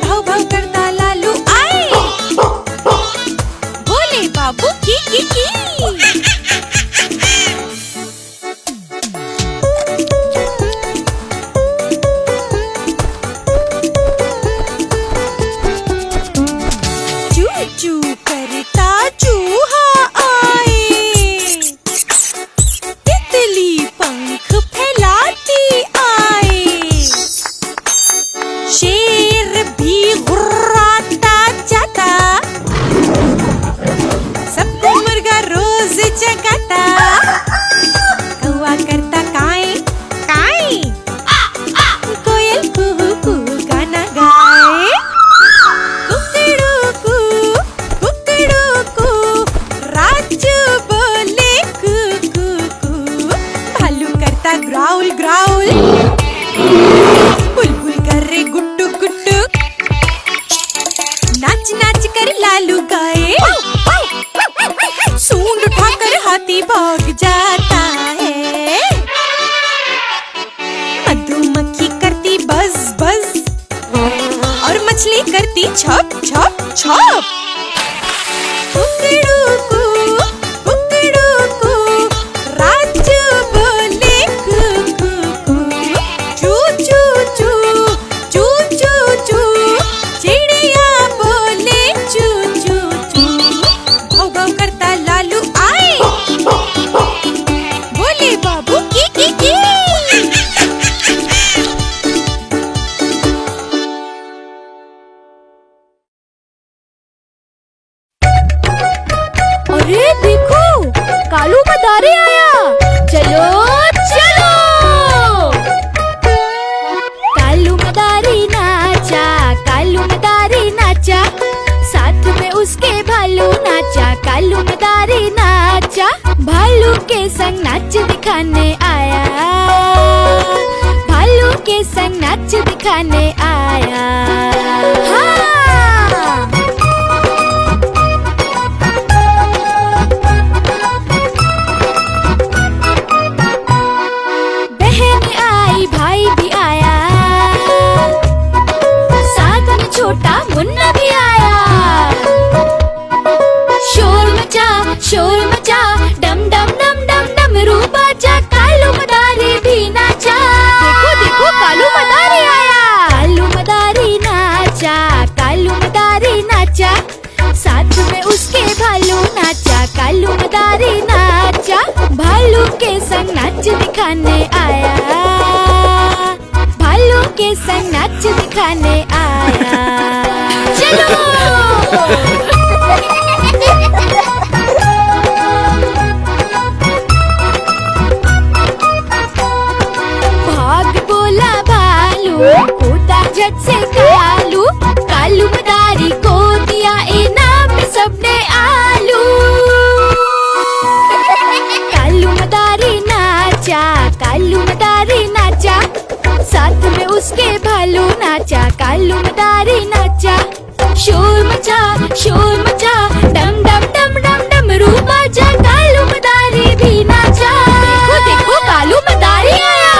भाव भाव करता लालू आए, बोले बाबू की। चू करता चूहा आए, तितली पंख फैलाती आए, शेर भी गुर्राता जाता, सबको मुर्गा रोज जगाता, कौवा करता काए काए, कोयल कुहू कुहू गाना गाए, ग्राउल ग्राउल, बुलबुल कर रे गुट्टू गुट्टू, नाच नाच कर लालू गाए, सूंड उठाकर हाथी भाग जाता है, मधुमक्खी करती बज बज, और मछली करती छप छप छप, अरे देखो, कालू मदारी आया, चलो चलो। कालू मदारी नाचा, कालू मदारी नाचा, साथ में उसके भालू नाचा, कालू मदारी नाचा, भालू के संग नाच दिखाने आया, भालू के संग नाच दिखाने आया। हाँ। मुन्ना भी आया, शोर मचा, डम डम डम डम डमरू बाजा, कालू मदारी भी नाचा। देखो देखो, कालू मदारी आया, कालू मदारी नाचा, कालू मदारी नाचा, साथ में उसके भालू नाचा, कालू मदारी नाचा, भालू के संग नाच दिखाने आया, भालू के संग नाच दिखाने आया। चलो। भाग बोला भालू, कूदा झट से कालू, कालू मदारी को दिया इनाम सबने आलू। कालू मदारी नाचा, कालू मदारी नाचा, साथ में उसके भालू नाचा, कालू मदारी नाचा, शोर मचा, डम डम डम डम डमरू बाजा, कालू मदारी भी नाचा। देखो देखो, कालू मदारी आया।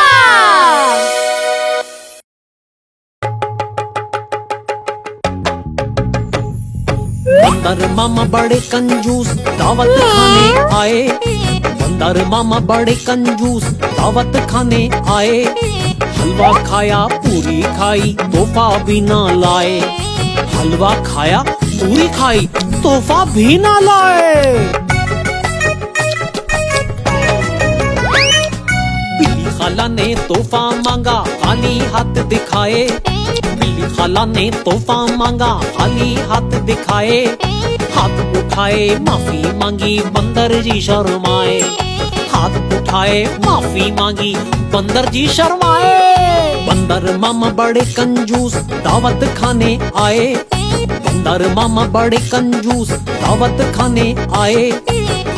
बंदर मामा बड़े कंजूस दावत खाने आए, बंदर मामा बड़े कंजूस दावत खाने आए, हलवा खाया पूरी खाई तोहफा भी ना लाए, हलवा खाया पूरी खाई तोहफा भी ना लाए। बिल्ली खाला ने तोहफा मांगा खाली हाथ दिखाए, बिल्ली खाला ने तोहफा मांगा खाली हाथ दिखाए, हाथ उठाए माफी मांगी बंदर जी शर्माए, हाथ उठाए माफी मांगी बंदर जी शर्माए। बंदर मामा बड़े कंजूस दावत खाने आए, बंदर मामा बड़े कंजूस दावत खाने आए,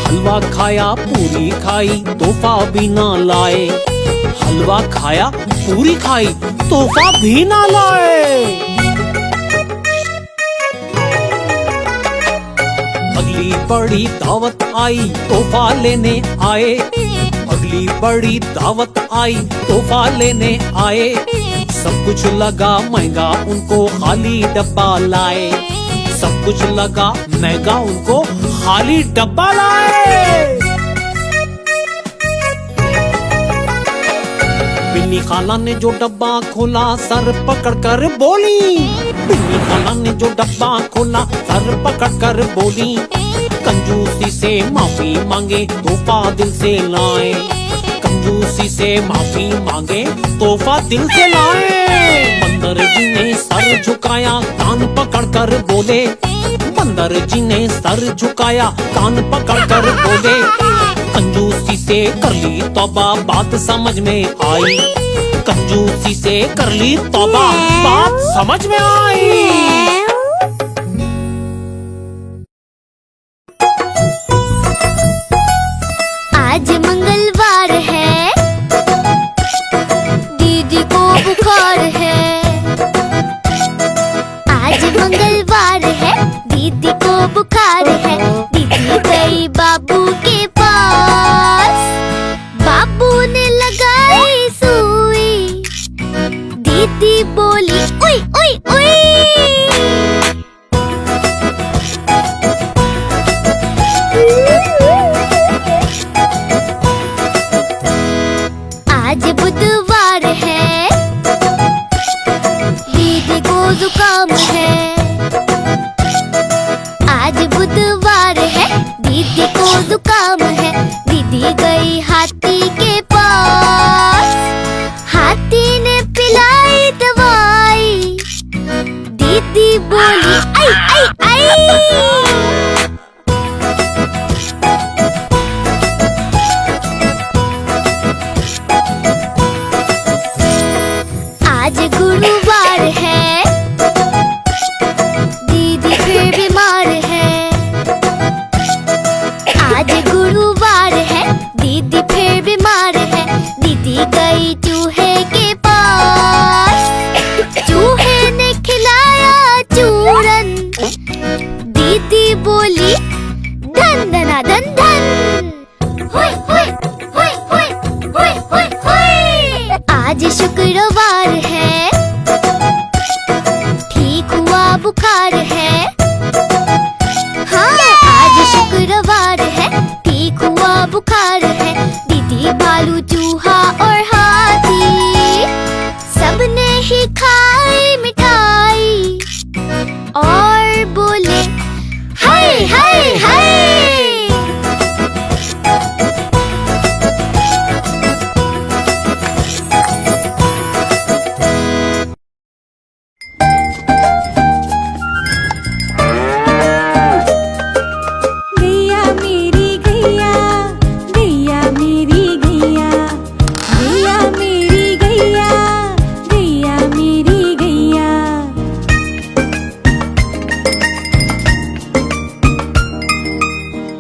हलवा खाया पूरी खाई तोहफा भी ना लाए, हलवा खाया पूरी खाई तोहफा भी ना लाए। अगली बड़ी दावत आई तोहफा लेने आए, बिल्ली बड़ी दावत आई, तोहफा लेने आए। सब कुछ लगा महंगा उनको, खाली डब्बा लाए। सब कुछ लगा महंगा उनको, खाली डब्बा लाए। बिल्ली खाला ने जो डब्बा खोला, सर पकड़ कर बोली। बिल्ली खाला ने जो डब्बा खोला, सर पकड़ कर बोली। कंजूसी से माफी मांगे, तोहफा दिल से लाए। कंजूसी से माफी मांगे, तोहफा दिल से लाए। बंदर जी ने सर झुकाया, कान पकड़ कर बोले। बंदर जी ने सर झुकाया, कान पकड़ कर बोले। कंजूसी से कर ली तौबा, बात समझ में आई। कंजूसी से कर ली तौबा, बात समझ में आई। आज मंगलवार है, दीदी को बुखार है। आज मंगलवार है, दीदी को बुखार है। दीदी गई बाबू के पास, बाबू ने लगाई सुई। दीदी बोली उई उई उई। आज बुधवार है, दीदी को जुकाम है। आज बुधवार है, दीदी को जुकाम है। दीदी गई हाथी के पास, हाथी ने पिलाई दवाई। दीदी बोली आई आई आई। आज गुरुवार है, दीदी फिर बीमार है। आज गुरुवार है, दीदी फिर बीमार है। दीदी गई चूहे के पास, चूहे ने खिलाया चूरन। दीदी बोली धन धना धन धन। हुई हुई हुई हुई हुई हुई हुई। आज शुक्रवार है, ठीक हुआ बुखार है। हाँ, आज शुक्रवार है, ठीक हुआ बुखार है। दीदी भालू चूहा और हाथी, सबने ही खाई मिठाई और बोले हाय हाय हाय। गैया मेरी गैया, गैया मेरी गैया, गैया मेरी गैया, गैया मेरी गैया।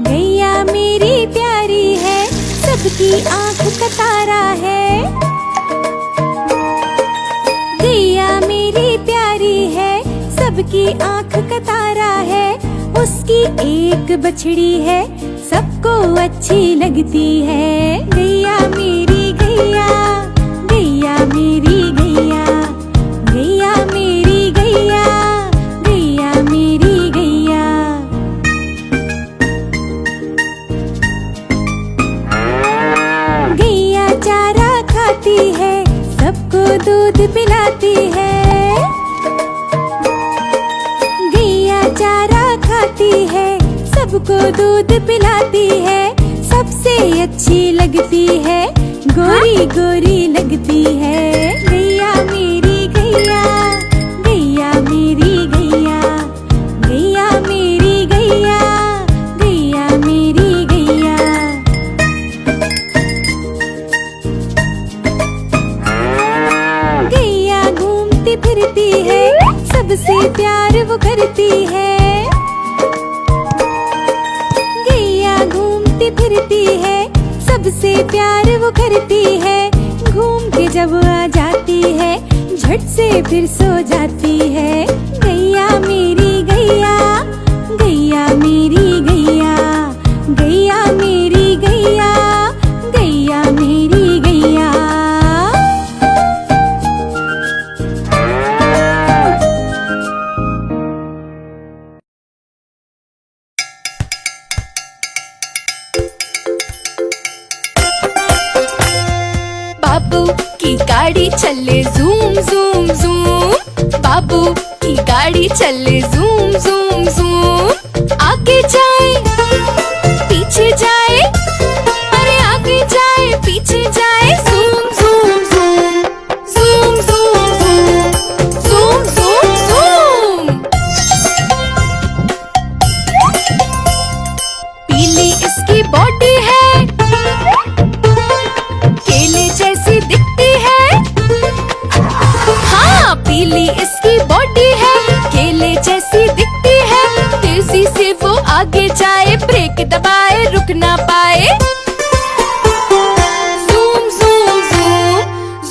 गैया मेरी प्यारी है, सबकी आँख का तारा है। गैया मेरी प्यारी है, सबकी आँख का तारा है। उसकी एक बछड़ी है, सबको अच्छी लगती है। गैया मेरी गैया, गैया मेरी गैया, गैया मेरी गैया, गैया मेरी गैया। गैया चारा खाती है, सबको दूध पिलाती है। गैया चारा खाती है, सबको दूध पिलाती है। सबसे अच्छी लगती है, गोरी गोरी लगती है। गैया मेरी गैया, गैया मेरी गैया, गैया मेरी गैया, गैया मेरी गैया। गैया घूमती फिरती है, सबसे प्यार वो करती है। गैया घूमती फिरती है, सबसे प्यार वो करती है। घूम के जब आ जाती है, झट से फिर सो जाती है। गैया मेरी गैया, गैया मेरी गैया, गैया मेरी गैया, गैया मेरी बाबू की गाड़ी चले जूम जूम जूम। बाबू की गाड़ी चले जूम जूम जूम। आगे जाए पीछे जाए, अरे आगे जाए पीछे जाए, zoom zoom zoom zoom zoom zoom zoom zoom zoom. पीली इसकी बॉडी है, केले जैसी दिखती है। हाँ, पीली इसकी बॉडी है, केले जैसी दिखती है। तेजी से वो आगे जाए, ब्रेक दबाए रुक ना पाए। Zoom zoom zoom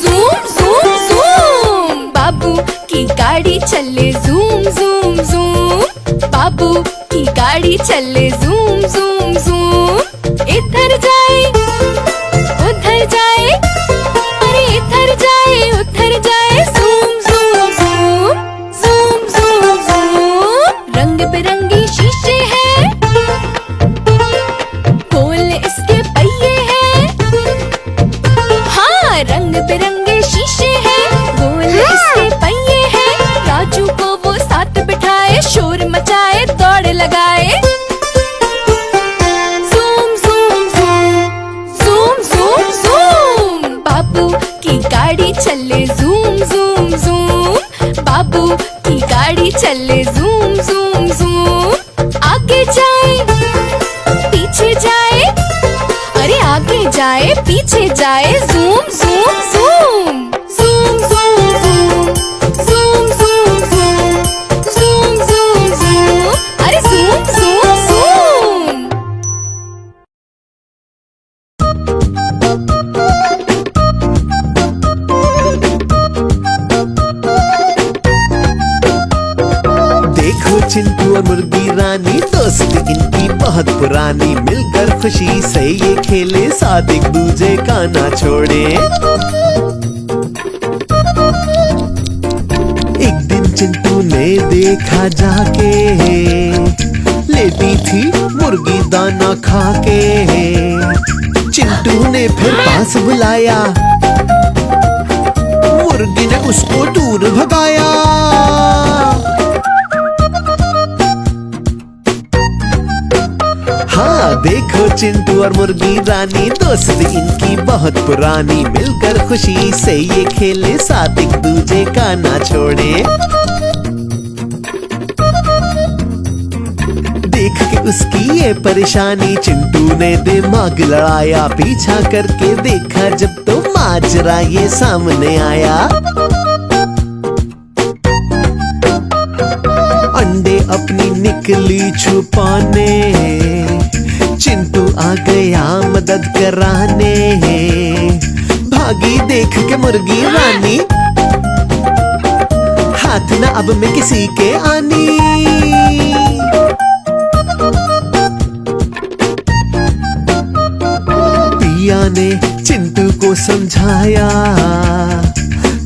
zoom zoom zoom. बाबू की गाड़ी चले जूम जूम जूम। बाबू की गाड़ी चले जूम जूम जूम। इधर जाए उधर जाए, अरे इधर जाए उधर जाए, zoom zoom zoom zoom zoom zoom. रंग बिरंगी शीशे हैं, गोल इसके पहिए हैं। हाँ, रंग बिरंगे शीशे हैं, गोल इसके पहिए हैं। राजू को वो साथ बिठाए, शोर मचाए दौड़ लगाए। Zoom zoom zoom zoom zoom zoom. बाबू की गाड़ी चले जूम जूम जूम। बाबू की गाड़ी चले जूम जूम जूम। आगे जाए पीछे जाए, अरे आगे जाए पीछे जाए, zoom zoom zoom zoom zoom zoom zoom zoom zoom zoom zoom zoom, अरे जूम जूम जूम। देखो चिंटू और मुर्गी रानी, दोस्ती इनकी बहुत पुरानी। मिलकर खुशी से ये खेले, साथ एक दूजे का ना छोड़े। एक दिन चिंटू ने देखा जाके, लेटी थी मुर्गी दाना खाके। चिंटू ने फिर पास बुलाया, मुर्गी ने उसको दूर भगाया। हाँ, देखो चिंटू और मुर्गी रानी, दोस्ती इनकी बहुत पुरानी। मिलकर खुशी से ये खेले, साथ एक दूजे का ना छोड़े। देख के उसकी ये परेशानी, चिंटू ने दिमाग लड़ाया। पीछा करके देखा जब तो माजरा ये सामने आया। अंडे अपनी निकली छुपाने, चिंटू आ गया मदद कराने। भागी देख के मुर्गी रानी, हाथ न अब में किसी के आनी। पिया ने चिंटू को समझाया,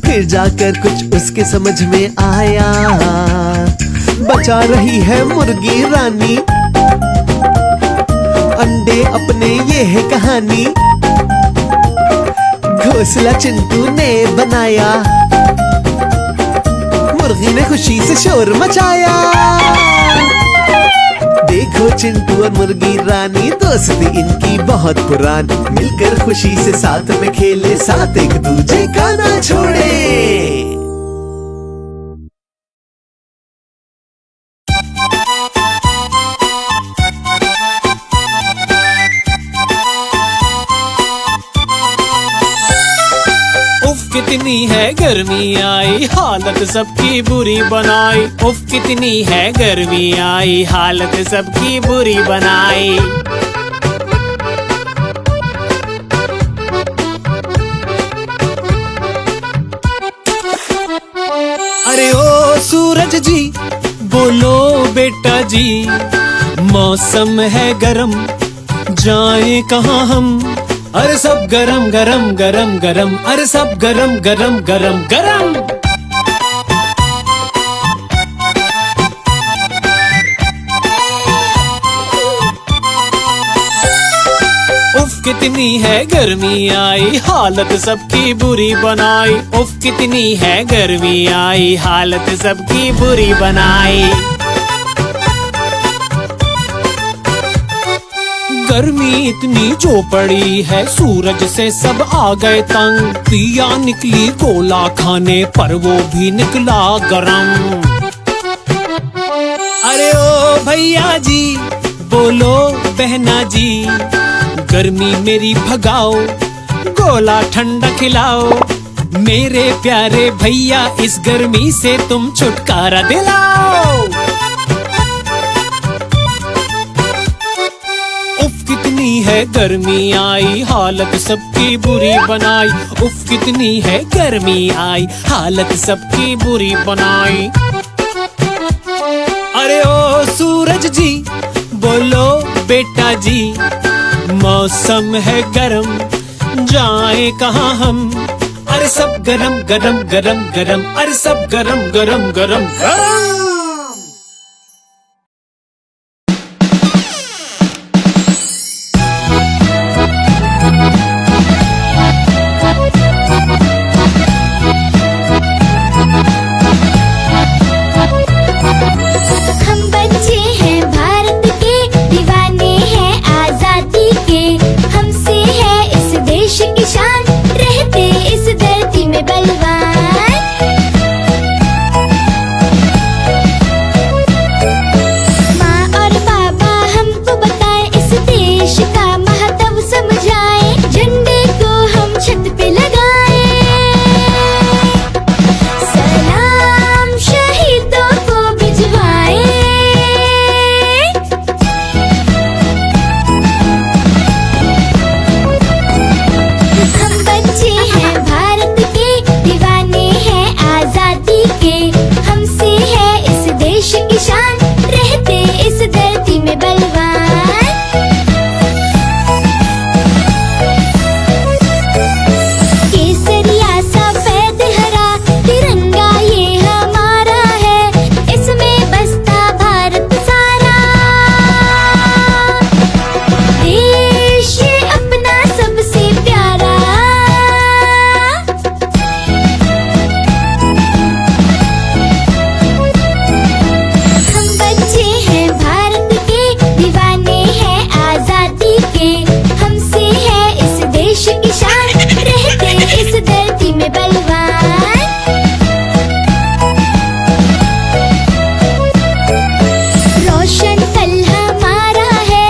फिर जाकर कुछ उसके समझ में आया। बचा रही है मुर्गी रानी, अंडे अपने ये है कहानी। घोंसला चिंटू ने बनाया, मुर्गी ने खुशी से शोर मचाया। देखो चिंटू और मुर्गी रानी, दोस्ती इनकी बहुत पुरानी। मिलकर खुशी से साथ में खेले, साथ एक दूजे का ना छोड़े। कितनी है गर्मी आई, हालत सबकी बुरी बनाई। उफ कितनी है गर्मी आई, हालत सबकी बुरी बनाई। अरे ओ सूरज जी, बोलो बेटा जी, मौसम है गरम, जाएं कहाँ हम। अरे सब गरम गरम गरम गरम, अरे सब गरम गरम गरम गरम। उफ कितनी है गर्मी आई, हालत सबकी बुरी बनाई। उफ कितनी है गर्मी आई, हालत सबकी बुरी बनाई। गर्मी इतनी जो पड़ी है, सूरज से सब आ गए तंग। पिया निकली गोला खाने पर वो भी निकला गरम। अरे ओ भैया जी, बोलो बहना जी, गर्मी मेरी भगाओ, गोला ठंडा खिलाओ। मेरे प्यारे भैया, इस गर्मी से तुम छुटकारा दिलाओ। उफ कितनी है गर्मी आई, हालत सबकी बुरी बनाई। उफ कितनी है गर्मी आई, हालत सबकी बुरी बनाई। अरे ओ सूरज जी, बोलो बेटा जी, मौसम है गरम, जाए कहाँ हम। अरे सब गरम गरम गरम गरम, अरे सब गरम गरम गरम गरम। हम बच्चे हैं भारत के, दीवाने हैं आजादी के। हमसे है इस देश की शान, रहते इस धरती में बलवान। माँ और पापा हमको बताएं, इस देश का महत्व समझाएं। झंडे को हम छत पे लगाएं, सलाम शहीदों को भिजवाएं। हम बच्चे हैं भारत के, दीवाने हैं आजादी के। हमसे है इस देश की शान, रहते इस धरती में बलवान। केसरिया सफेद हरा तिरंगा ये हमारा है, इसमें बसता भारत सारा। देश अपना सबसे प्यारा। हम बच्चे हैं भारत के, दीवाने हैं आजादी के। हमसे है इस देश की शान, रहते इस धरती में बलवान। रोशन कल हमारा है,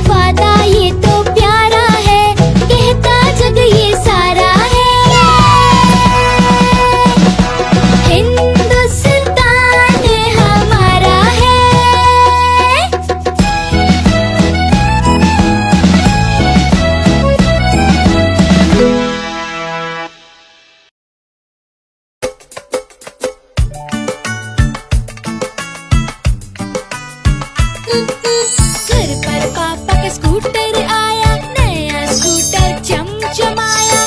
वादा ये तो प्यारा है, कहता जग ये सारा है। हिंदुस्तान हमारा है। घर पर पापा का स्कूटर आया, नया स्कूटर चमचमाया।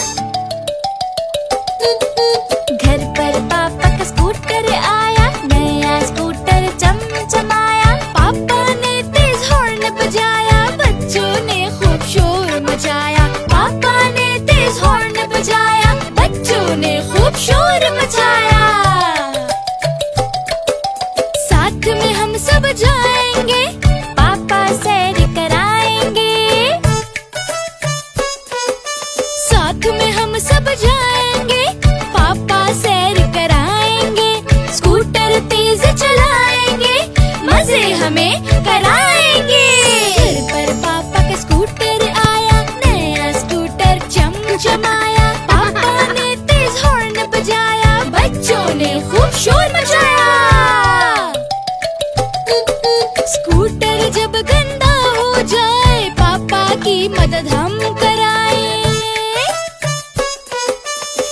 घर पर पापा का स्कूटर आया, नया स्कूटर चमचमाया। पापा ने तेज हॉर्न बजाया, बच्चों ने खूब शोर मचाया। पापा ने तेज हॉर्न बजाया, बच्चों ने खूब शोर मचाया। साथ में हम सब जाएंगे, पापा सैर कराएंगे। साथ में हम सब जाएंगे, पापा सैर कराएंगे। स्कूटर तेज चलाएंगे, मजे हमें कराएंगे। घर पर पापा का स्कूटर आया, नया स्कूटर चमचमाया। पापा ने तेज हॉर्न बजाया, बच्चों ने खूब शोर मचाया। स्कूटर जब गंदा हो जाए, पापा की मदद हम कराएं।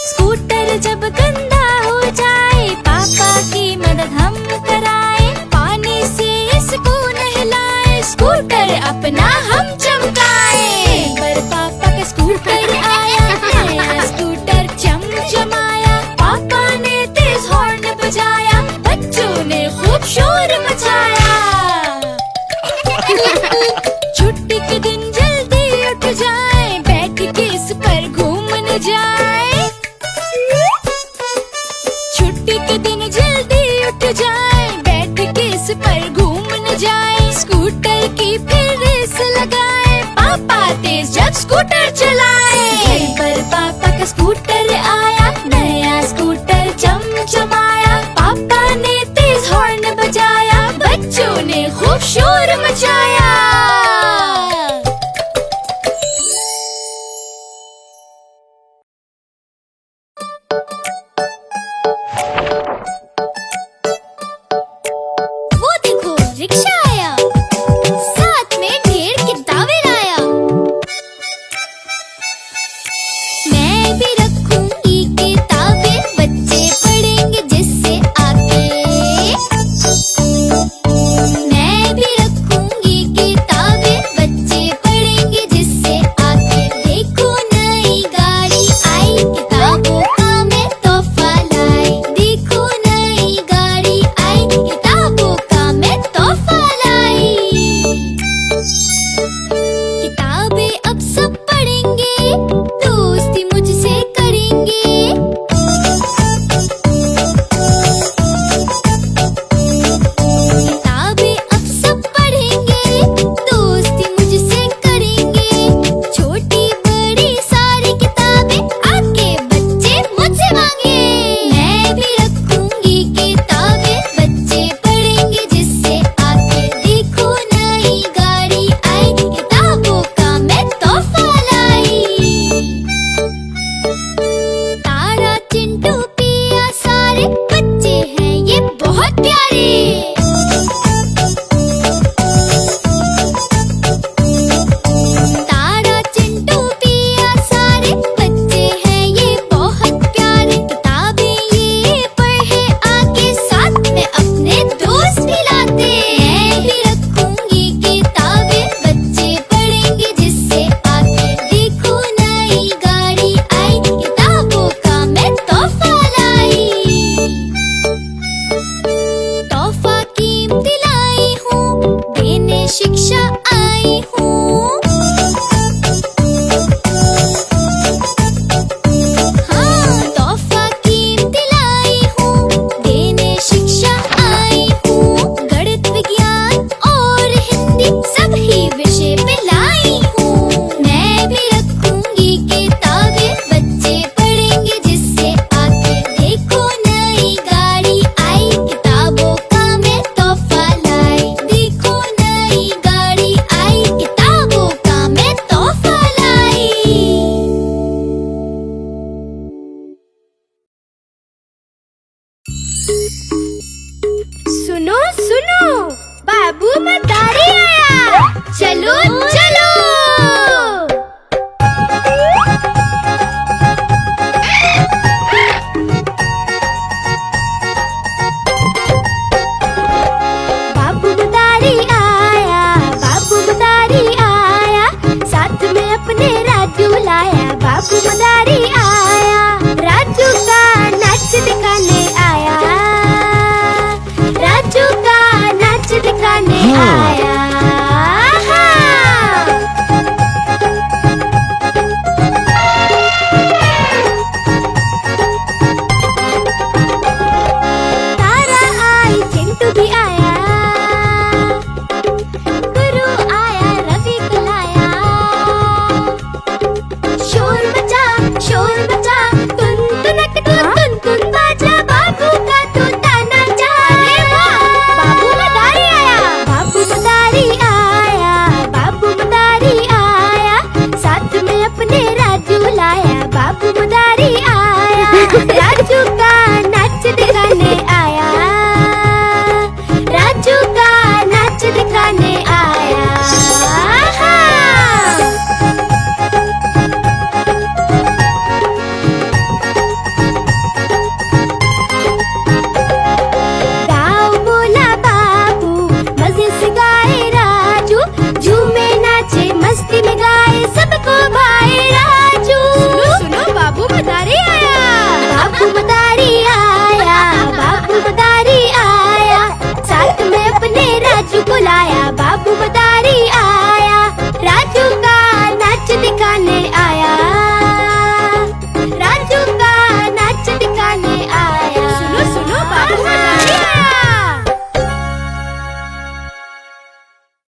स्कूटर जब गंदा हो जाए, पापा की मदद हम कराएं। पानी से इसको नहलाएं, स्कूटर अपना हम चमकाएं। पर पापा का स्कूटर आया, नया स्कूटर चमचमाया। पापा ने तेज हॉर्न बजाया, बच्चों ने खूब शोर मचाया। छुट्टी के दिन जल्दी उठ जाएं, जाए। छुट्टी के दिन जल्दी उठ जाए, बैठ के इस पर घूमने जाए। स्कूटर की फिर रेस लगाए, पापा तेज जब स्कूटर चलाए। घर पर पापा का स्कूटर आया,